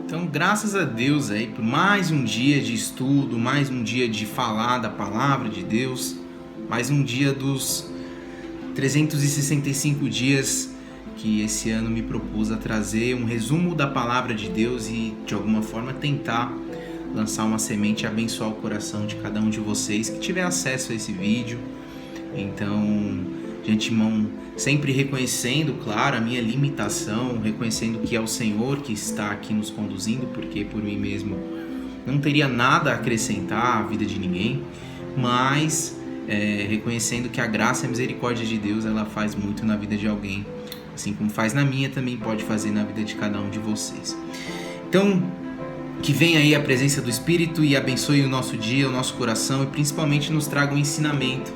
Então, graças a Deus aí por mais um dia de estudo, mais um dia de falar da palavra de Deus, mais um dia dos 365 dias que esse ano me propus a trazer um resumo da palavra de Deus e de alguma forma tentar lançar uma semente e abençoar o coração de cada um de vocês que tiver acesso a esse vídeo. Então, de antemão, sempre reconhecendo, claro, a minha limitação, reconhecendo que é o Senhor que está aqui nos conduzindo, porque por mim mesmo não teria nada a acrescentar à vida de ninguém, mas reconhecendo que a graça e a misericórdia de Deus, ela faz muito na vida de alguém, assim como faz na minha, também pode fazer na vida de cada um de vocês. Então, que venha aí a presença do Espírito e abençoe o nosso dia, o nosso coração e principalmente nos traga um ensinamento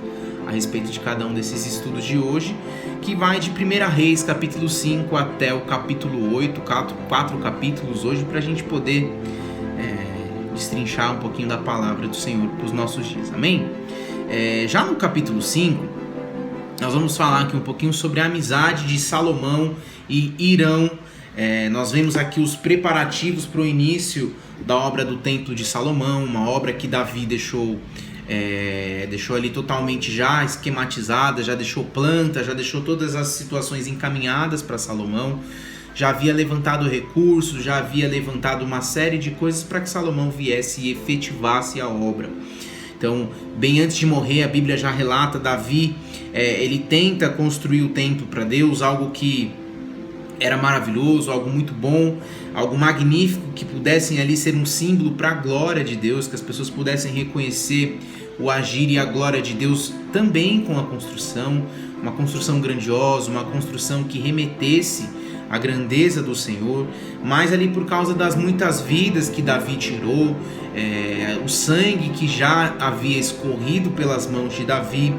a respeito de cada um desses estudos de hoje, que vai de 1 Reis, capítulo 5 até o capítulo 8, 4 capítulos hoje, para a gente poder destrinchar um pouquinho da palavra do Senhor para os nossos dias, amém? Já no capítulo 5, nós vamos falar aqui um pouquinho sobre a amizade de Salomão e Hirão. Nós vemos aqui os preparativos para o início da obra do Templo de Salomão, uma obra que Davi deixou ali totalmente já esquematizada, já deixou planta, já deixou todas as situações encaminhadas para Salomão, já havia levantado recursos, já havia levantado uma série de coisas para que Salomão viesse e efetivasse a obra. Então, bem antes de morrer, a Bíblia já relata Davi, ele tenta construir o templo para Deus, algo que era maravilhoso, algo muito bom, algo magnífico, que pudessem ali ser um símbolo para a glória de Deus, que as pessoas pudessem reconhecer o agir e a glória de Deus também com a construção, uma construção grandiosa, uma construção que remetesse à grandeza do Senhor, mas ali por causa das muitas vidas que Davi tirou, o sangue que já havia escorrido pelas mãos de Davi,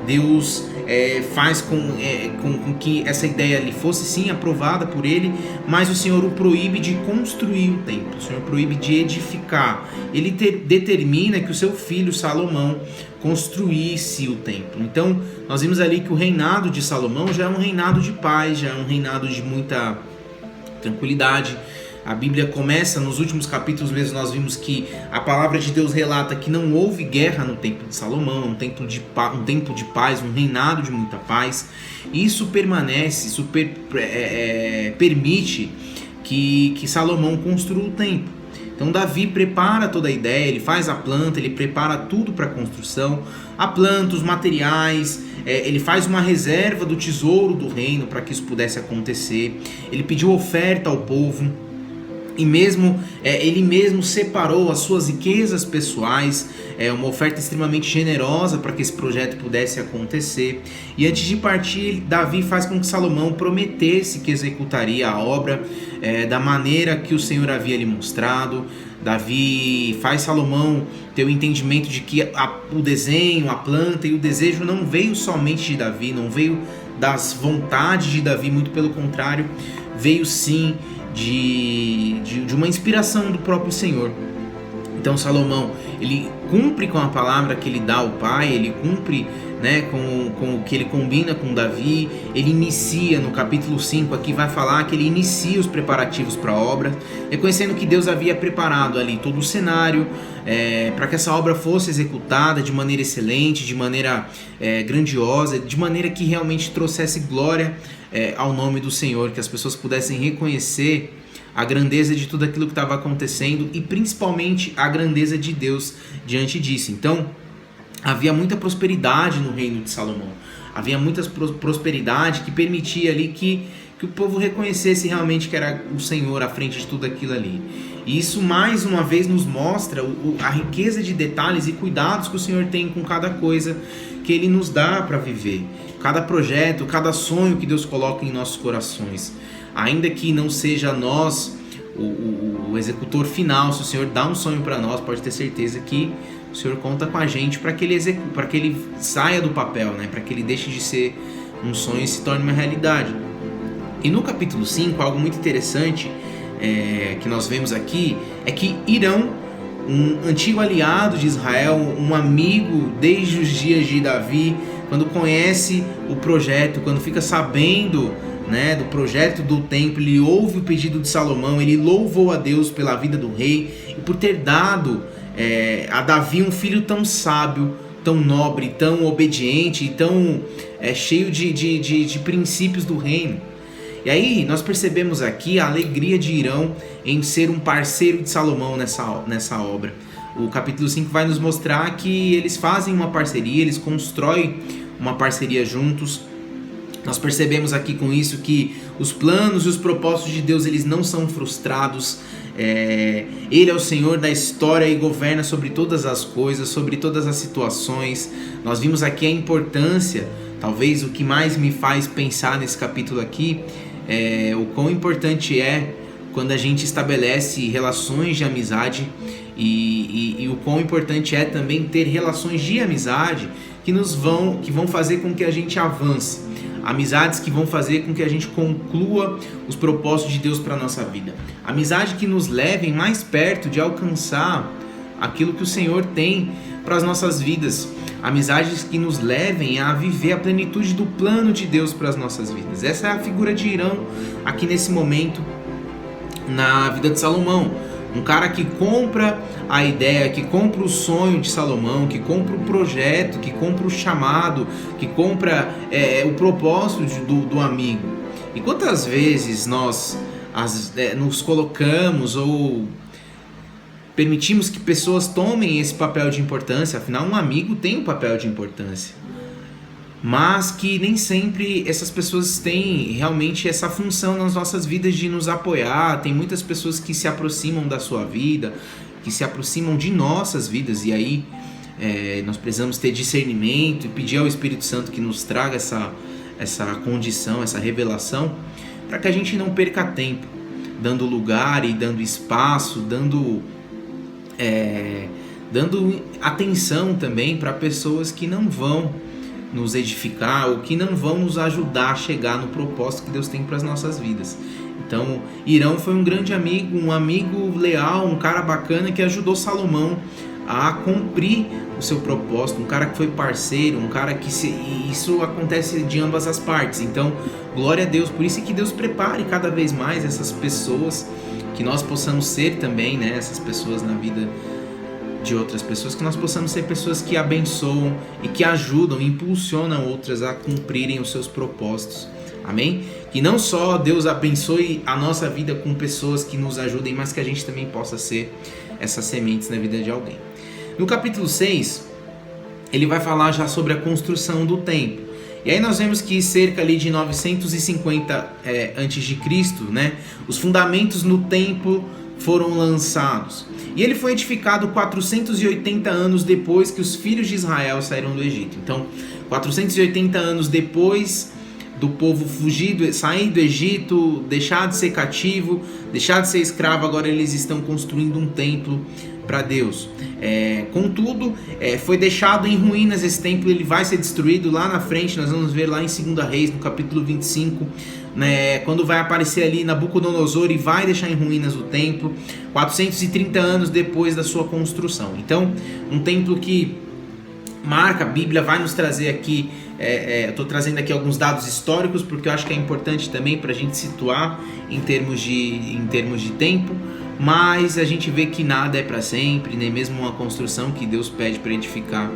Deus faz com que essa ideia ali fosse sim aprovada por ele, mas o Senhor o proíbe de construir o templo, o Senhor proíbe de edificar. Ele determina que o seu filho Salomão construísse o templo. Então nós vimos ali que o reinado de Salomão já é um reinado de paz, já é um reinado de muita tranquilidade. A Bíblia começa, nos últimos capítulos mesmo, nós vimos que a palavra de Deus relata que não houve guerra no templo de Salomão, um templo de paz, um reinado de muita paz. E isso permanece, isso permite que Salomão construa o templo. Então Davi prepara toda a ideia, ele faz a planta, ele prepara tudo para a construção, a planta, os materiais, ele faz uma reserva do tesouro do reino para que isso pudesse acontecer, ele pediu oferta ao povo. E ele mesmo separou as suas riquezas pessoais, uma oferta extremamente generosa para que esse projeto pudesse acontecer. E antes de partir, Davi faz com que Salomão prometesse que executaria a obra da maneira que o Senhor havia lhe mostrado. Davi faz Salomão ter o entendimento de que o desenho, a planta e o desejo não veio somente de Davi, não veio das vontades de Davi, muito pelo contrário, veio sim de uma inspiração do próprio Senhor. Então Salomão, ele cumpre com a palavra que ele dá ao pai, ele cumpre com o que ele combina com Davi. Ele inicia, no capítulo 5 aqui vai falar que ele inicia os preparativos para a obra, reconhecendo que Deus havia preparado ali todo o cenário para que essa obra fosse executada de maneira excelente, de maneira grandiosa, de maneira que realmente trouxesse glória ao nome do Senhor, que as pessoas pudessem reconhecer a grandeza de tudo aquilo que estava acontecendo e principalmente a grandeza de Deus diante disso. Então havia muita prosperidade no reino de Salomão, havia muita prosperidade que permitia ali que o povo reconhecesse realmente que era o Senhor à frente de tudo aquilo ali. E isso mais uma vez nos mostra a riqueza de detalhes e cuidados que o Senhor tem com cada coisa que Ele nos dá para viver, cada projeto, cada sonho que Deus coloca em nossos corações. Ainda que não seja nós o executor final, se o Senhor dá um sonho para nós, pode ter certeza que o Senhor conta com a gente para que ele saia do papel, para que ele deixe de ser um sonho e se torne uma realidade. E no capítulo 5, algo muito interessante que nós vemos aqui é que Hirão, um antigo aliado de Israel, um amigo desde os dias de Davi, quando conhece o projeto, quando fica sabendo né, do projeto do templo, ele ouve o pedido de Salomão, ele louvou a Deus pela vida do rei e por ter dado a Davi um filho tão sábio, tão nobre, tão obediente e tão cheio de princípios do reino. E aí nós percebemos aqui a alegria de Hirão em ser um parceiro de Salomão nessa obra. O capítulo 5 vai nos mostrar que eles fazem uma parceria, eles constroem uma parceria juntos. Nós percebemos aqui com isso que os planos e os propósitos de Deus, eles não são frustrados. Ele é o Senhor da história e governa sobre todas as coisas, sobre todas as situações. Nós vimos aqui a importância, talvez o que mais me faz pensar nesse capítulo aqui, o quão importante é quando a gente estabelece relações de amizade e o quão importante é também ter relações de amizade que vão fazer com que a gente avance. Amizades que vão fazer com que a gente conclua os propósitos de Deus para a nossa vida. Amizade que nos levem mais perto de alcançar aquilo que o Senhor tem para as nossas vidas. Amizades que nos levem a viver a plenitude do plano de Deus para as nossas vidas. Essa é a figura de Hirão aqui nesse momento na vida de Salomão. Um cara que compra a ideia, que compra o sonho de Salomão, que compra o projeto, que compra o chamado, que compra o propósito do amigo. E quantas vezes nós nos colocamos ou permitimos que pessoas tomem esse papel de importância? Afinal, um amigo tem um papel de importância, mas que nem sempre essas pessoas têm realmente essa função nas nossas vidas de nos apoiar. Tem muitas pessoas que se aproximam da sua vida, que se aproximam de nossas vidas, e aí nós precisamos ter discernimento e pedir ao Espírito Santo que nos traga essa condição, essa revelação, para que a gente não perca tempo dando lugar e dando espaço, dando atenção também para pessoas que não vão nos edificar ou que não vão nos ajudar a chegar no propósito que Deus tem para as nossas vidas. Então, Hirão foi um grande amigo, um amigo leal, um cara bacana que ajudou Salomão a cumprir o seu propósito, um cara que foi parceiro, um cara que isso acontece de ambas as partes. Então, glória a Deus, por isso que Deus prepare cada vez mais essas pessoas, que nós possamos ser também, né, essas pessoas na vida de outras pessoas, que nós possamos ser pessoas que abençoam e que ajudam, impulsionam outras a cumprirem os seus propósitos. Amém? Que não só Deus abençoe a nossa vida com pessoas que nos ajudem, mas que a gente também possa ser essas sementes na vida de alguém. No capítulo 6, ele vai falar já sobre a construção do templo. E aí nós vemos que cerca ali de 950 a.C., né, os fundamentos no templo foram lançados. E ele foi edificado 480 anos depois que os filhos de Israel saíram do Egito. Então, 480 anos depois do povo sair do Egito, deixar de ser cativo, deixar de ser escravo, agora eles estão construindo um templo para Deus. Contudo, foi deixado em ruínas esse templo, ele vai ser destruído lá na frente. Nós vamos ver lá em 2 Reis, no capítulo 25, né, quando vai aparecer ali Nabucodonosor e vai deixar em ruínas o templo, 430 anos depois da sua construção. Então, um templo que marca, a Bíblia vai nos trazer aqui, eu estou trazendo aqui alguns dados históricos, porque eu acho que é importante também para a gente situar em termos de tempo, mas a gente vê que nada é para sempre, nem mesmo uma construção que Deus pede para edificar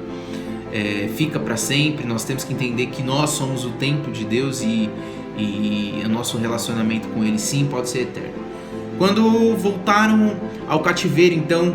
fica para sempre. Nós temos que entender que nós somos o templo de Deus e o nosso relacionamento com Ele sim pode ser eterno. Quando voltaram ao cativeiro, então,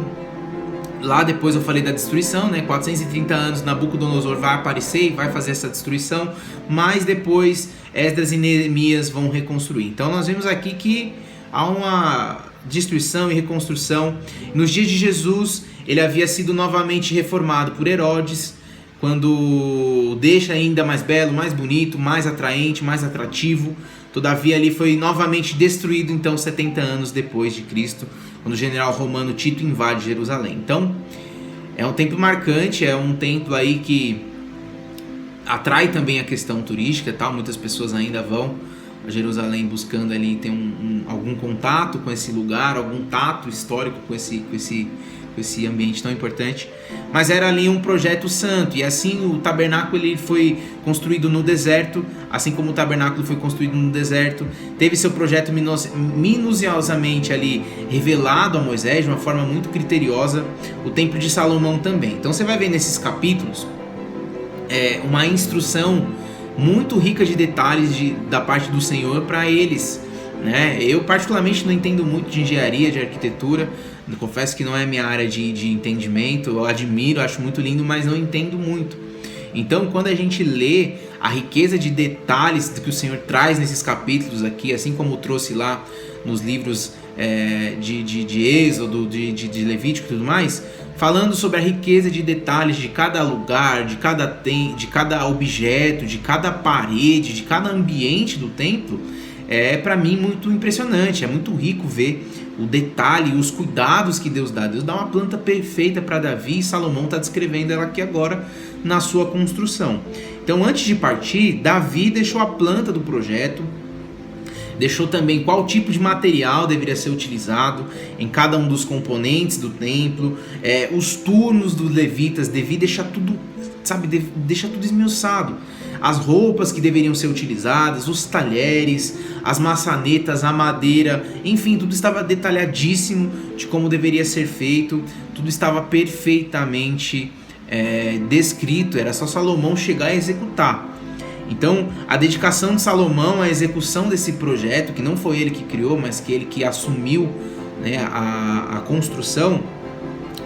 lá depois eu falei da destruição, né? 430 anos, Nabucodonosor vai aparecer e vai fazer essa destruição, mas depois Esdras e Neemias vão reconstruir. Então nós vemos aqui que há uma destruição e reconstrução. Nos dias de Jesus, ele havia sido novamente reformado por Herodes, quando deixa ainda mais belo, mais bonito, mais atraente, mais atrativo. Todavia ali foi novamente destruído, então 70 anos depois de Cristo, quando o general romano Tito invade Jerusalém. Então é um templo marcante, é um templo aí que atrai também a questão turística, tal. Muitas pessoas ainda vão a Jerusalém buscando ali ter algum contato com esse lugar, algum tato histórico com com esse ambiente tão importante, mas era ali um projeto santo, e assim o tabernáculo ele foi construído no deserto, assim como o tabernáculo foi construído no deserto, teve seu projeto minuciosamente ali revelado a Moisés de uma forma muito criteriosa, o templo de Salomão também. Então você vai ver nesses capítulos uma instrução muito rica de detalhes da parte do Senhor para eles, né? Eu particularmente não entendo muito de engenharia, de arquitetura, eu confesso que não é minha área de entendimento, eu admiro, acho muito lindo, mas não entendo muito. Então quando a gente lê a riqueza de detalhes que o Senhor traz nesses capítulos aqui, assim como trouxe lá nos livros de Êxodo, de Levítico e tudo mais, falando sobre a riqueza de detalhes de cada lugar, de cada objeto, de cada parede, de cada ambiente do templo, é para mim muito impressionante, é muito rico ver o detalhe, os cuidados que Deus dá. Deus dá uma planta perfeita para Davi e Salomão está descrevendo ela aqui agora na sua construção. Então antes de partir, Davi deixou a planta do projeto, deixou também qual tipo de material deveria ser utilizado em cada um dos componentes do templo, os turnos dos levitas, Davi deixa tudo, deixa tudo esmiuçado. As roupas que deveriam ser utilizadas, os talheres, as maçanetas, a madeira, enfim, tudo estava detalhadíssimo de como deveria ser feito, tudo estava perfeitamente descrito, era só Salomão chegar e executar. Então, a dedicação de Salomão à execução desse projeto, que não foi ele que criou, mas que ele que assumiu, né, a construção,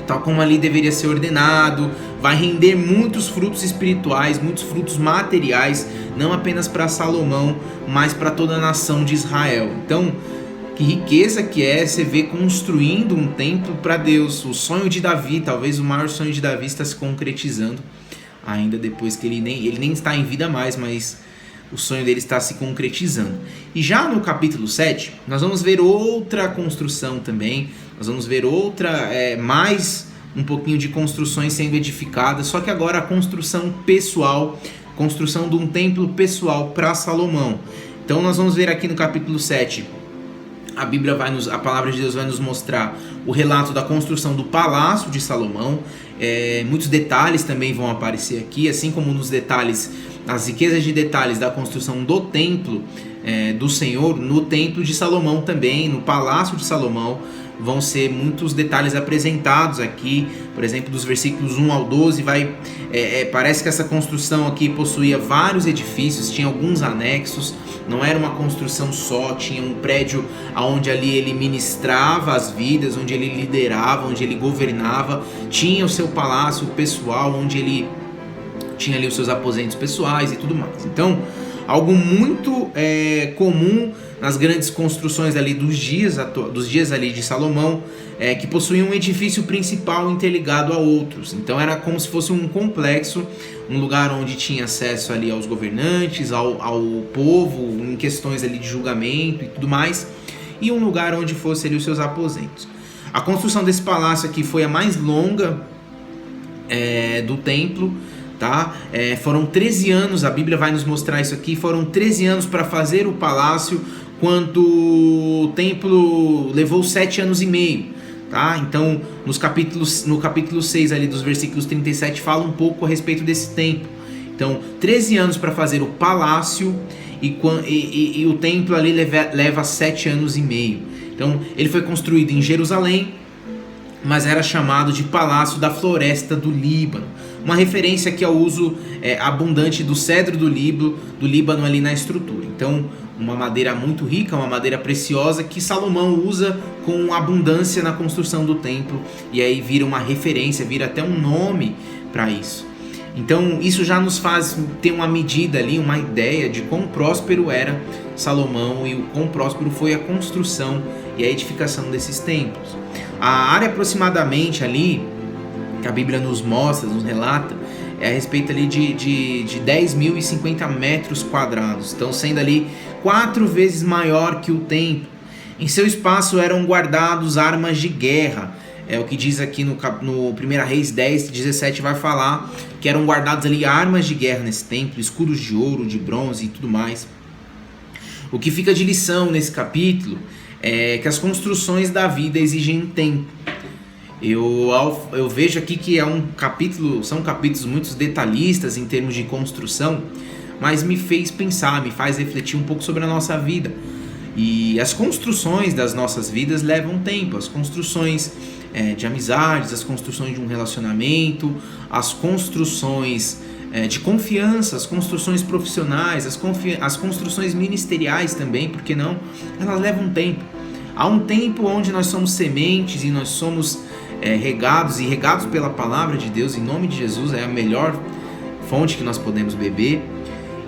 tal como ali deveria ser ordenado, vai render muitos frutos espirituais, muitos frutos materiais, não apenas para Salomão, mas para toda a nação de Israel. Então, que riqueza que é você ver construindo um templo para Deus. O sonho de Davi, talvez o maior sonho de Davi, está se concretizando ainda depois que ele nem está em vida mais, mas o sonho dele está se concretizando. E já no capítulo 7, nós vamos ver outra construção também, nós vamos ver mais um pouquinho de construções sendo edificadas, só que agora a construção pessoal, construção de um templo pessoal para Salomão. Então nós vamos ver aqui no capítulo 7, a palavra de Deus vai nos mostrar o relato da construção do palácio de Salomão. Muitos detalhes também vão aparecer aqui, assim como nos detalhes, as riquezas de detalhes da construção do templo do Senhor, no templo de Salomão também, no palácio de Salomão, vão ser muitos detalhes apresentados aqui. Por exemplo, dos versículos 1 ao 12, parece que essa construção aqui possuía vários edifícios, tinha alguns anexos, não era uma construção só, tinha um prédio onde ali ele ministrava as vidas, onde ele liderava, onde ele governava, tinha o seu palácio pessoal, onde ele tinha ali os seus aposentos pessoais e tudo mais. Então, algo muito comum nas grandes construções ali dos dias ali de Salomão, que possuíam um edifício principal interligado a outros. Então era como se fosse um complexo, um lugar onde tinha acesso ali aos governantes, ao povo, em questões ali de julgamento e tudo mais, e um lugar onde fosse ali os seus aposentos. A construção desse palácio aqui foi a mais longa do templo, tá? Foram 13 anos, a Bíblia vai nos mostrar isso aqui, foram 13 anos para fazer o palácio, quanto o templo levou 7 anos e meio, tá? Então, no capítulo 6 ali dos versículos 37 fala um pouco a respeito desse tempo. Então, 13 anos para fazer o palácio e o templo ali leva 7 anos e meio. Então, ele foi construído em Jerusalém, mas era chamado de Palácio da Floresta do Líbano. Uma referência aqui ao uso abundante do cedro do Líbano ali na estrutura. Então, uma madeira muito rica, uma madeira preciosa que Salomão usa com abundância na construção do templo, e aí vira uma referência, vira até um nome para isso. Então isso já nos faz ter uma medida ali, uma ideia de quão próspero era Salomão e o quão próspero foi a construção e a edificação desses templos. A área aproximadamente ali, que a Bíblia nos mostra, nos relata, a respeito ali de 10.050 metros quadrados, então sendo ali 4 vezes maior que o templo. Em seu espaço eram guardados armas de guerra, o que diz aqui no 1 Reis 10:17 vai falar que eram guardados ali armas de guerra nesse templo, escudos de ouro, de bronze e tudo mais. O que fica de lição nesse capítulo é que as construções da vida exigem tempo. Eu vejo aqui que são capítulos muito detalhistas em termos de construção, mas me fez pensar, me faz refletir um pouco sobre a nossa vida. E as construções das nossas vidas levam tempo, as construções de amizades, as construções de um relacionamento, as construções de confiança, as construções profissionais, as construções ministeriais também, porque não? Elas levam tempo. Há um tempo onde nós somos sementes e nós somos regados pela palavra de Deus, em nome de Jesus, é a melhor fonte que nós podemos beber.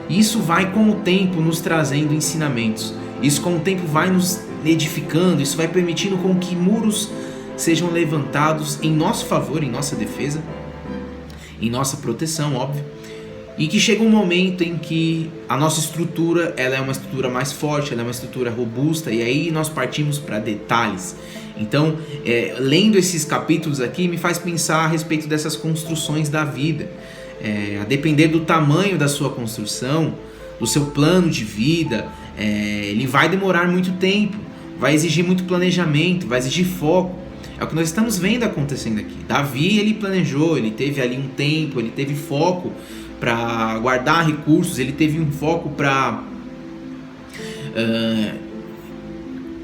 Isso vai com o tempo nos trazendo ensinamentos, isso com o tempo vai nos edificando, isso vai permitindo com que muros sejam levantados em nosso favor, em nossa defesa, em nossa proteção, óbvio, e que chega um momento em que a nossa estrutura ela é uma estrutura mais forte, ela é uma estrutura robusta, e aí nós partimos para detalhes. Então, lendo esses capítulos aqui, me faz pensar a respeito dessas construções da vida. A depender do tamanho da sua construção, do seu plano de vida, ele vai demorar muito tempo, vai exigir muito planejamento, vai exigir foco. É o que nós estamos vendo acontecendo aqui. Davi, ele planejou, ele teve ali um tempo, ele teve foco para guardar recursos, ele teve um foco para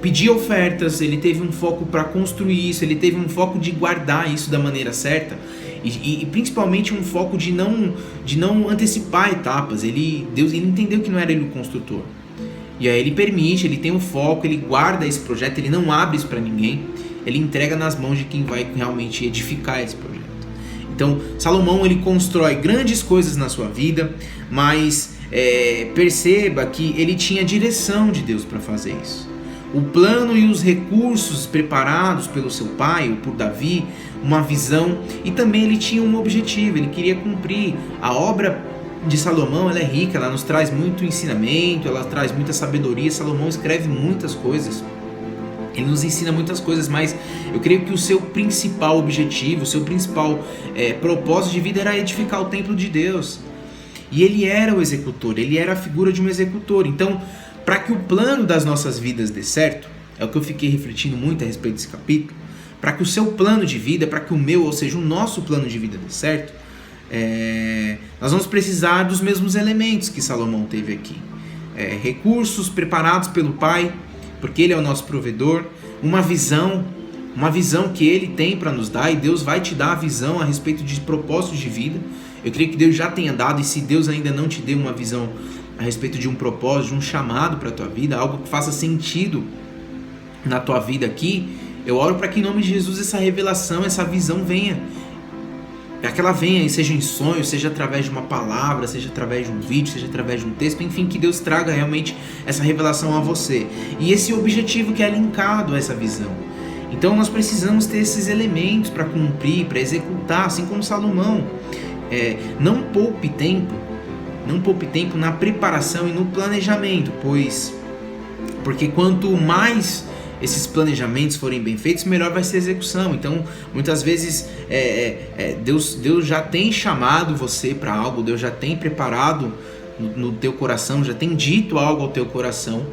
pedir ofertas, ele teve um foco para construir isso, ele teve um foco de guardar isso da maneira certa e principalmente um foco de não antecipar etapas. Deus entendeu que não era ele o construtor, e aí ele permite, ele tem um foco, ele guarda esse projeto, ele não abre isso para ninguém, ele entrega nas mãos de quem vai realmente edificar esse projeto. Então Salomão, ele constrói grandes coisas na sua vida, mas perceba que ele tinha a direção de Deus para fazer isso. O plano e os recursos preparados pelo seu pai, ou por Davi, uma visão, e também ele tinha um objetivo, ele queria cumprir. A obra de Salomão, ela é rica, ela nos traz muito ensinamento, ela traz muita sabedoria. Salomão escreve muitas coisas, ele nos ensina muitas coisas, mas eu creio que o seu principal objetivo, o seu principal propósito de vida era edificar o templo de Deus. E ele era o executor, ele era a figura de um executor. Então, para que o plano das nossas vidas dê certo, é o que eu fiquei refletindo muito a respeito desse capítulo, para que o seu plano de vida, para que o meu, ou seja, o nosso plano de vida dê certo, nós vamos precisar dos mesmos elementos que Salomão teve aqui. Recursos preparados pelo Pai, porque Ele é o nosso provedor, uma visão que Ele tem para nos dar, e Deus vai te dar a visão a respeito de propósitos de vida. Eu creio que Deus já tenha dado, e se Deus ainda não te deu uma visão a respeito de um propósito, de um chamado para a tua vida, algo que faça sentido na tua vida aqui, eu oro para que em nome de Jesus essa revelação, essa visão venha. Para que ela venha, seja em sonho, seja através de uma palavra, seja através de um vídeo, seja através de um texto, enfim, que Deus traga realmente essa revelação a você. E esse objetivo que é linkado a essa visão. Então nós precisamos ter esses elementos para cumprir, para executar, assim como Salomão. Não poupe tempo na preparação e no planejamento, porque quanto mais esses planejamentos forem bem feitos, melhor vai ser a execução. Então, muitas vezes, Deus já tem chamado você para algo, Deus já tem preparado no teu coração, já tem dito algo ao teu coração,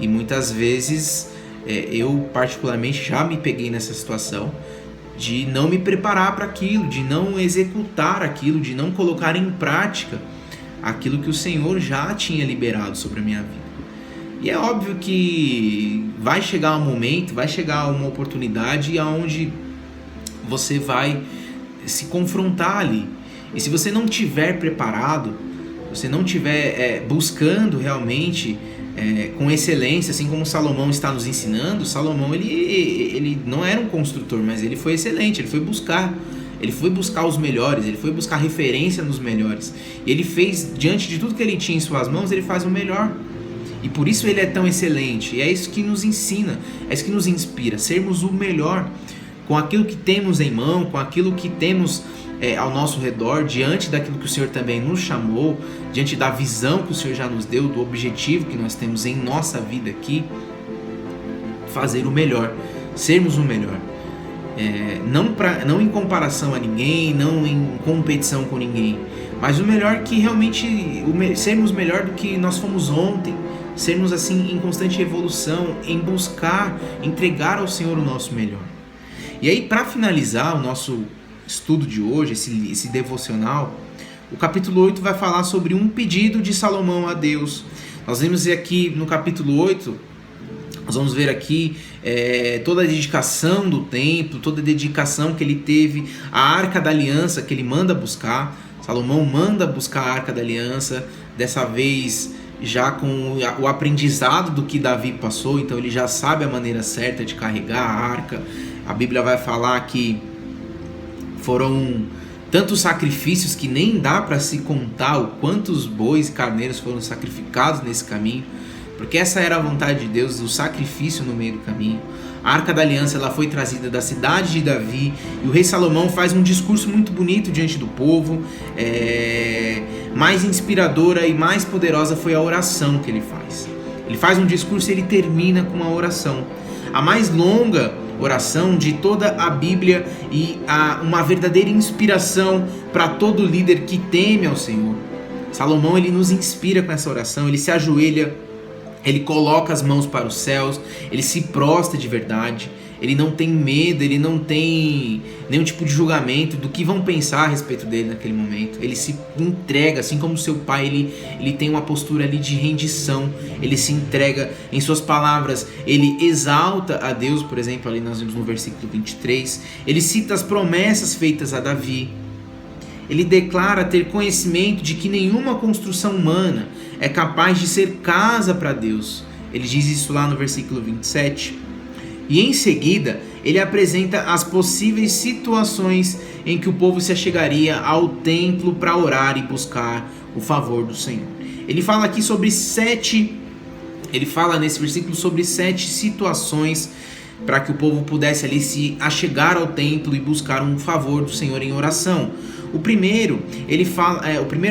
e muitas vezes, eu particularmente já me peguei nessa situação, de não me preparar para aquilo, de não executar aquilo, de não colocar em prática aquilo que o Senhor já tinha liberado sobre a minha vida. E é óbvio que vai chegar um momento, vai chegar uma oportunidade onde você vai se confrontar ali. E se você não estiver preparado, você não estiver buscando realmente com excelência, assim como Salomão está nos ensinando, Salomão ele não era um construtor, mas ele foi excelente, ele foi buscar os melhores, ele foi buscar referência nos melhores. E ele fez, diante de tudo que ele tinha em suas mãos, ele faz o melhor. E por isso ele é tão excelente. E é isso que nos ensina, é isso que nos inspira, sermos o melhor com aquilo que temos em mão, com aquilo que temos ao nosso redor, diante daquilo que o Senhor também nos chamou, diante da visão que o Senhor já nos deu, do objetivo que nós temos em nossa vida aqui, fazer o melhor, sermos o melhor. Não em comparação a ninguém, não em competição com ninguém, mas o melhor que realmente, sermos melhor do que nós fomos ontem, sermos assim em constante evolução, em buscar, entregar ao Senhor o nosso melhor. E aí, para finalizar o nosso estudo de hoje, esse devocional, o capítulo 8 vai falar sobre um pedido de Salomão a Deus. Nós vemos aqui no capítulo 8, nós vamos ver aqui toda a dedicação do templo, toda a dedicação que ele teve à Arca da Aliança, que ele manda buscar. Salomão manda buscar a Arca da Aliança, dessa vez já com o aprendizado do que Davi passou, então ele já sabe a maneira certa de carregar a arca. A Bíblia vai falar que foram tantos sacrifícios que nem dá para se contar o quantos bois e carneiros foram sacrificados nesse caminho, porque essa era a vontade de Deus, o sacrifício no meio do caminho. A Arca da Aliança ela foi trazida da cidade de Davi, e o rei Salomão faz um discurso muito bonito diante do povo. Mais inspiradora e mais poderosa foi a oração que ele faz. Ele faz um discurso e ele termina com uma oração, a mais longa oração de toda a Bíblia, e uma verdadeira inspiração para todo líder que teme ao Senhor. Salomão ele nos inspira com essa oração, ele se ajoelha, ele coloca as mãos para os céus, ele se prostra de verdade, ele não tem medo, ele não tem nenhum tipo de julgamento do que vão pensar a respeito dele naquele momento. Ele se entrega, assim como seu pai, ele tem uma postura ali de rendição, ele se entrega em suas palavras, ele exalta a Deus. Por exemplo, ali nós vemos no versículo 23, ele cita as promessas feitas a Davi. Ele declara ter conhecimento de que nenhuma construção humana é capaz de ser casa para Deus. Ele diz isso lá no versículo 27. E em seguida, ele apresenta as possíveis situações em que o povo se achegaria ao templo para orar e buscar o favor do Senhor. Ele fala aqui nesse versículo sobre 7 situações para que o povo pudesse ali se achegar ao templo e buscar um favor do Senhor em oração. O primeiro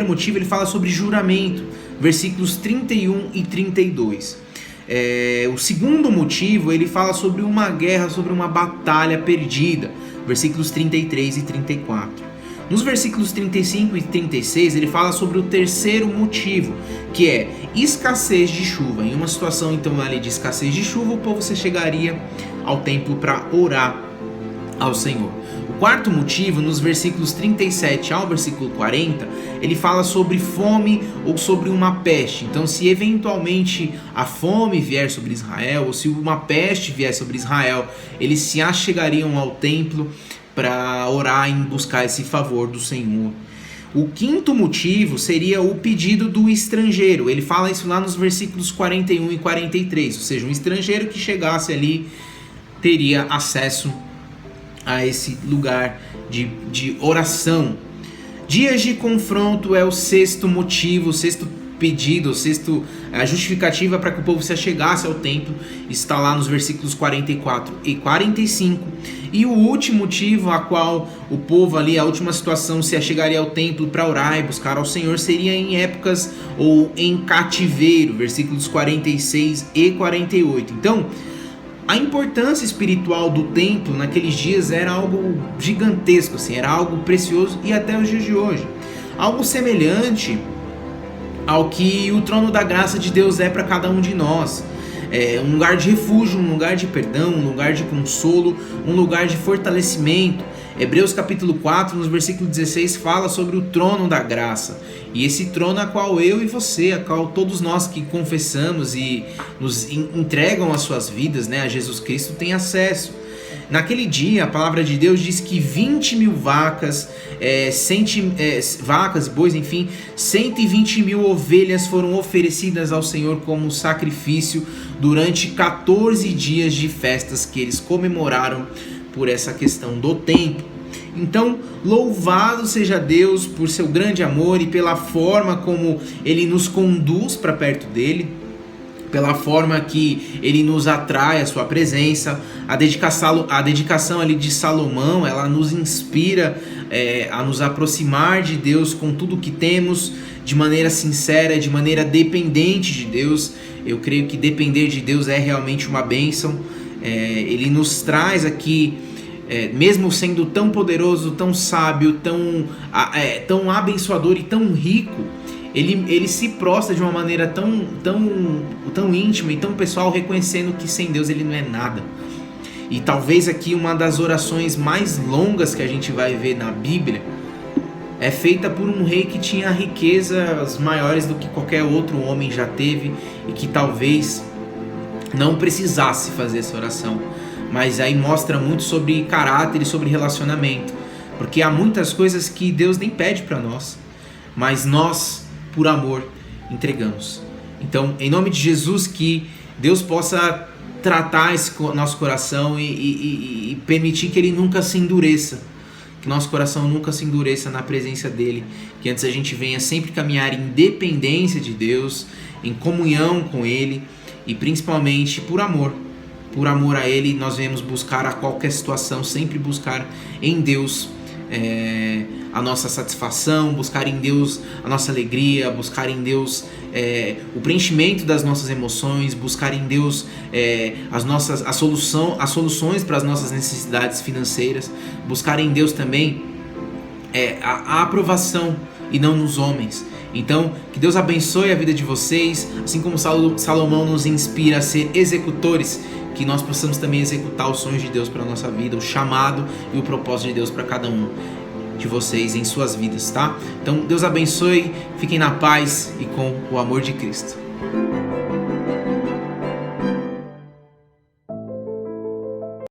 motivo, ele fala sobre juramento, versículos 31 e 32. O segundo motivo, ele fala sobre uma guerra, sobre uma batalha perdida, versículos 33 e 34. Nos versículos 35 e 36, ele fala sobre o terceiro motivo, que é escassez de chuva. Em uma situação então ali de escassez de chuva, o povo se chegaria ao templo para orar ao Senhor. O quarto motivo, nos versículos 37 ao versículo 40, ele fala sobre fome ou sobre uma peste. Então, se eventualmente a fome vier sobre Israel, ou se uma peste vier sobre Israel, eles se achegariam ao templo para orar e buscar esse favor do Senhor. O quinto motivo seria o pedido do estrangeiro. Ele fala isso lá nos versículos 41 e 43, ou seja, um estrangeiro que chegasse ali teria acesso a esse lugar de oração. Dias de confronto é o sexto motivo, o sexto pedido, a justificativa para que o povo se achegasse ao templo, está lá nos versículos 44 e 45. E o último motivo a qual o povo ali, a última situação, se achegaria ao templo para orar e buscar ao Senhor, seria em épocas ou em cativeiro, versículos 46 e 48. Então, a importância espiritual do templo naqueles dias era algo gigantesco, assim, era algo precioso, e até os dias de hoje. Algo semelhante ao que o trono da graça de Deus é para cada um de nós. Um lugar de refúgio, um lugar de perdão, um lugar de consolo, um lugar de fortalecimento. Hebreus capítulo 4, nos versículos 16, fala sobre o trono da graça. E esse trono a qual eu e você, a qual todos nós que confessamos e nos entregam as suas vidas, né, a Jesus Cristo, tem acesso. Naquele dia, a palavra de Deus diz que 20 mil vacas, vacas, bois, enfim, 120 mil ovelhas foram oferecidas ao Senhor como sacrifício durante 14 dias de festas que eles comemoraram por essa questão do templo. Então, louvado seja Deus por seu grande amor e pela forma como Ele nos conduz para perto dEle, pela forma que Ele nos atrai à sua presença. A dedicação ali de Salomão, ela nos inspira a nos aproximar de Deus com tudo que temos, de maneira sincera, de maneira dependente de Deus. Eu creio que depender de Deus é realmente uma bênção. Ele nos traz aqui, mesmo sendo tão poderoso, tão sábio, tão abençoador e tão rico, ele se prostra de uma maneira tão íntima e tão pessoal, reconhecendo que sem Deus ele não é nada. E talvez aqui uma das orações mais longas que a gente vai ver na Bíblia é feita por um rei que tinha riquezas maiores do que qualquer outro homem já teve e que talvez não precisasse fazer essa oração. Mas aí mostra muito sobre caráter e sobre relacionamento, porque há muitas coisas que Deus nem pede para nós, mas nós, por amor, entregamos. Então, em nome de Jesus, que Deus possa tratar esse nosso coração e permitir que ele nunca se endureça, que nosso coração nunca se endureça na presença dele, que antes a gente venha sempre caminhar em dependência de Deus, em comunhão com ele e principalmente por amor a ele. Nós venhamos buscar a qualquer situação, sempre buscar em Deus a nossa satisfação, buscar em Deus a nossa alegria, buscar em Deus o preenchimento das nossas emoções, buscar em Deus as soluções para as nossas necessidades financeiras, buscar em Deus também a aprovação e não nos homens. Então, que Deus abençoe a vida de vocês, assim como Salomão nos inspira a ser executores, que nós possamos também executar os sonhos de Deus para a nossa vida, o chamado e o propósito de Deus para cada um de vocês em suas vidas, tá? Então, Deus abençoe, fiquem na paz e com o amor de Cristo.